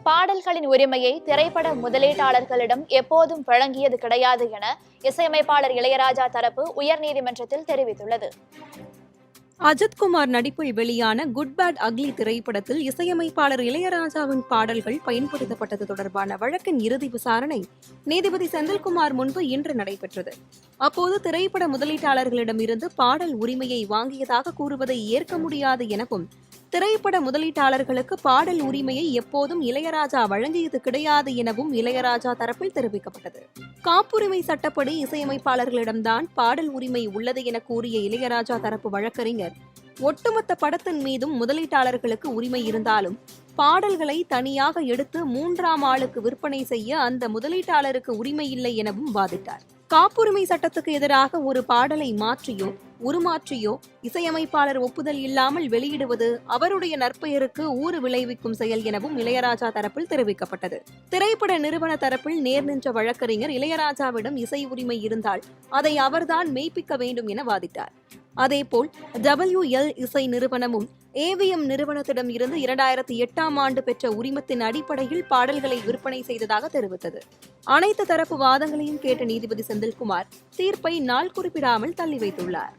பாடல்களின் உரிமையை திரைப்பட முதலீட்டாளர்களிடம் எப்போதும் வழங்கியது கிடையாது என இசையமைப்பாளர் இளையராஜா தரப்பு உயர்நீதிமன்றத்தில் தெரிவித்துள்ளது. அஜித்குமார் நடிப்பில் வெளியான குட் பேட் அக்லி திரைப்படத்தில் இசையமைப்பாளர் இளையராஜாவின் பாடல்கள் பயன்படுத்தப்பட்டது தொடர்பான வழக்கின் இறுதி விசாரணை நீதிபதி செந்தில்குமார் முன்பு இன்று நடைபெற்றது. அப்போது திரைப்பட முதலீட்டாளர்களிடமிருந்து பாடல் உரிமையை வாங்கியதாக கூறுவதை ஏற்க முடியாது எனவும், திரைப்பட முதலீட்டாளர்களுக்கு பாடல் உரிமையை எப்போதும் இளையராஜா வழங்கியது கிடையாது எனவும் இளையராஜா தரப்பில் தெரிவிக்கப்பட்டது. காப்புரிமை சட்டப்படி இசையமைப்பாளர்களிடம்தான் பாடல் உரிமை உள்ளது என கூறிய இளையராஜா தரப்பு வழக்கறிஞர், ஒட்டுமொத்த படத்தின் மீதும் முதலீட்டாளர்களுக்கு உரிமை இருந்தாலும் பாடல்களை தனியாக எடுத்து மூன்றாம் ஆளுக்கு விற்பனை செய்ய அந்த முதலீட்டாளருக்கு உரிமை இல்லை எனவும் வாதிட்டார். காப்புரிமை சட்டத்துக்கு எதிராக ஒரு பாடலை மாற்றியோ உருமாற்றியோ இசையமைப்பாளர் ஒப்புதல் இல்லாமல் வெளியிடுவது அவருடைய நற்பெயருக்கு ஊறு விளைவிக்கும் செயல் எனவும் இளையராஜா தரப்பில் தெரிவிக்கப்பட்டது. திரைப்பட நிறுவன தரப்பில் நேர் நின்ற வழக்கறிஞர் இளையராஜாவிடம் இசை உரிமை இருந்தால் அதை அவர்தான் மெய்ப்பிக்க வேண்டும் என வாதிட்டார். அதேபோல் WL இசை நிறுவனமும் AVM நிறுவனத்திடம் இருந்து 2008ஆம் ஆண்டு பெற்ற உரிமத்தின் அடிப்படையில் பாடல்களை விற்பனை செய்ததாக தெரிவித்தது. அனைத்து தரப்பு வாதங்களையும் கேட்ட நீதிபதி செந்தில்குமார் தீர்ப்பை நாள் குறிப்பிடாமல் தள்ளி வைத்துள்ளார்.